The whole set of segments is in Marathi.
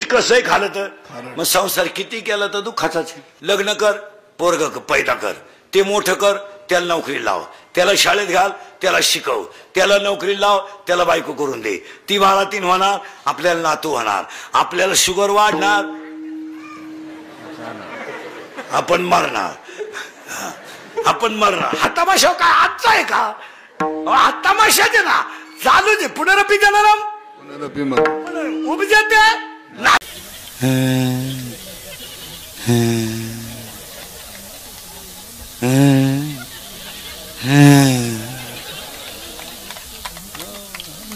कसंही खाल्लं तर मग संसार किती केला तर दुःखाचाच. लग्न कर, पोरग पैदा कर, ते मोठं कर, त्याला नोकरी लाव, त्याला शाळेत घाल, त्याला शिकव, त्याला नोकरी लाव, त्याला बायको करून दे, ती बाळा तीन होणार, आपल्याला नातू होणार, आपल्याला शुगर वाढणार, आपण मरणार. आपण मरणार. हा तमाशा काय आजचा आहे का? हा तमाशा दे ना, चालू दे. पुनरपी देणार उभी जाते.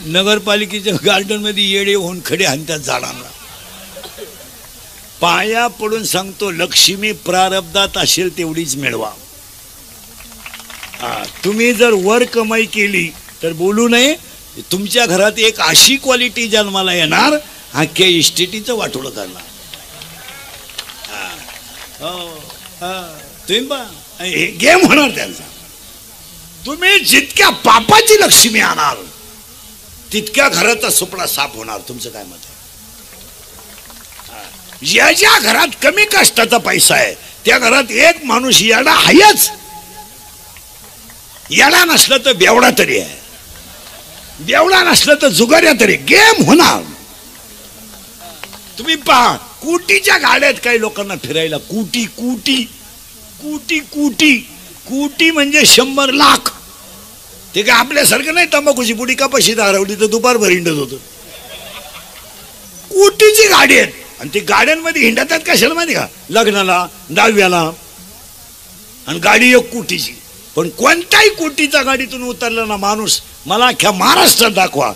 नगरपालिकेच्या गार्डन मध्ये येडे होऊन खडे हाणतात झाडांना. पाया पडून सांगतो, लक्ष्मी प्रारब्धात असेल तेवढीच मिळवा. तुम्ही जर वर कमाई केली तर बोलू नये. तुमच्या घरात एक अशी क्वालिटी जन्माला येणार, अख्ख्या इस्टेटीचं वाटोळं करणार. तुम्ही हे गेम होणार त्यांचा. तुम्ही जितक्या पापाची लक्ष्मी आणाल तितक्या घराचा सुपडा साफ होणार. तुमचं काय मत आहे? ज्या घरात कमी कष्टाचा पैसा आहे त्या घरात एक माणूस येडा आहेच. येडा नसला तर बेवडा तरी आहे, बेवडा नसला तर जुगाऱ्या तरी. गेम होणार. तुम्ही पहा, कोटीच्या गाड्यात काही लोकांना फिरायला. कोटी कोटी कोटी कोटी कोटी म्हणजे 100 लाख. ते काय आपल्यासारखं नाही. तंबाखूची पुडी कपाशी हरवली तर दुपारभर हिंडत होत. कोटीची गाडी आहेत आणि ती गाड्यांमध्ये हिंडतात कशाला माहिती का? लग्नाला, दहाव्याला. आणि गाडी एक कोटीची. पण कोणत्याही कोटीच्या गाडीतून उतरला ना माणूस, मला अख्ख्या महाराष्ट्रात दाखवा,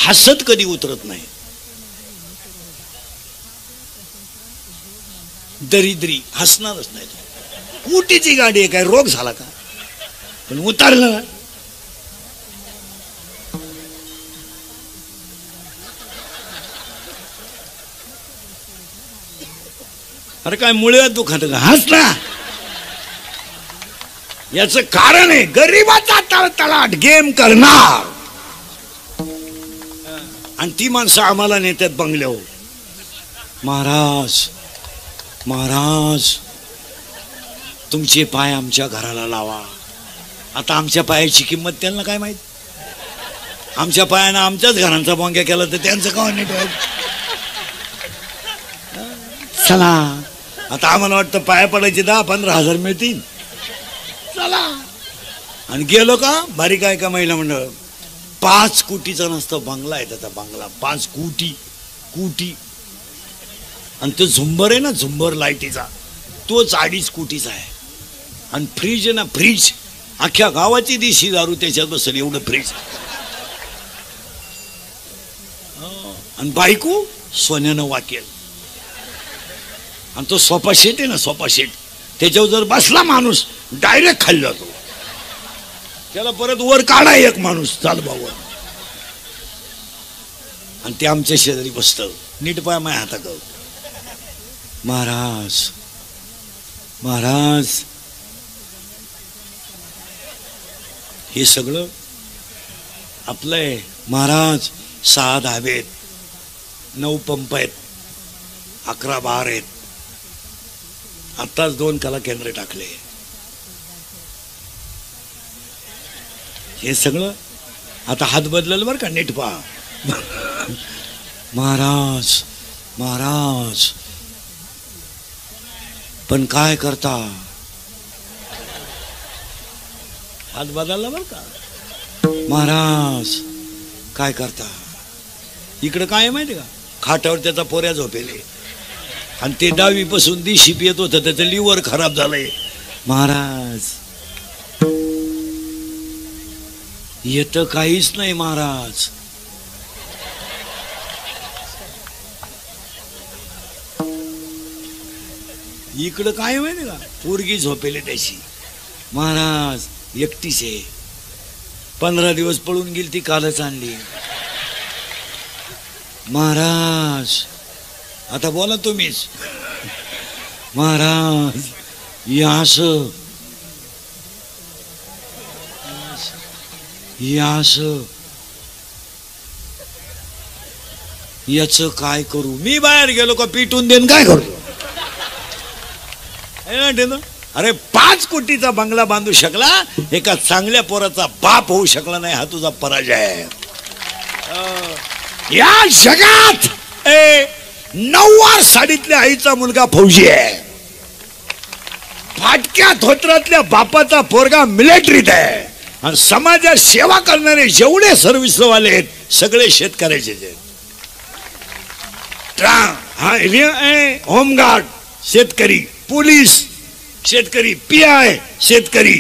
हसत कधी उतरत नाही. दरिद्री हसणारच नाही. कोटीची गाडी आहे, काय रोग झाला का? पण उतरलं ना, अरे काय मुळे दुखत का? हस ना. याच कारण आहे गरीबाचा तळतळाट गेम करणार. आणि ती माणसं आम्हाला नेत्यात बंगल्यावर. महाराज महाराज तुमचे पाय आमच्या घराला लावा. आता आमच्या पायाची किंमत त्यांना काय माहित? आमच्या पायानं आमच्याच घरांचा बोंग्या केला तर त्यांचं का नीट व्हायचं? चला आता आम्हाला वाटतं पाया पडायचे 10-15 हजार मिळतील. चला. आणि गेलो का बारीक आहे का महिला मंडळ. 5 कोटीचा नसतो बंगला आहे त्याचा. बंगला 5 कोटी कोटी. आणि तो झुंबर आहे ना, झुंबर लाईटीचा, तोच 2.5 कोटीचा आहे. आणि फ्रीज आहे ना, फ्रीज अख्ख्या गावाची देशी दारू त्याच्यात बसेल एवढं फ्रीज. आणि बायको सोन्यानं वाकेल. आणि तो सोफा सेट आहे ना, सोफा सेट, त्याच्यावर जर बसला माणूस डायरेक्ट खाली जातो. त्याला परत वर काढा एक माणूस, चाल भाऊ. आणि ते आमच्या शेजारी बसतं. नीट पाय माझ्या हातात. महाराज महाराज हे सगळं आपलं आहे. महाराज 6 धाबे आहेत, 9 पंप आहेत, 11 बार आहेत. आत्ताच 2 कला केंद्र टाकले. हे सगळं आता हात बदललं बरं का, नीट पहा. महाराज महाराज पण काय करता? हात बदलला बरं का. महाराज काय करता? इकडं काय माहिती का, खाटावर त्याचा पोऱ्या झोपेले. आणि ते 10वी पासून दिशी पियत होतं, त्याचं लिव्हर खराब झालंय. महाराज येतं काहीच नाही. महाराज इकडं काय माहिती का, पोरगी झोपेले त्याची. महाराज एकटीच आहे. 15 दिवस पळून गेली, ती कालच आणली. महाराज आता बोला तुम्हीच. महाराज यास यास याच काय करू, मी बाहेर गेलो का पिटून देईन, काय करतो? अरे 5 कोटीचा बंगला बांधू शकला, एका चांगल्या पोराचा बाप होऊ शकला नाही, हा तुझा पराजय आहे. या जगात 9 साडीतल्या आईचा मुलगा फौजी आहे, फाटक्या धोत्रातल्या बापाचा पोरगा मिलिटरीत आहे, आणि समाजात सेवा करणारे जेवढे सर्व्हिसवाले आहेत सगळे शेतकऱ्याचे. होमगार्ड शेतकरी, पोलीस शेतकरी, PI शेतकरी.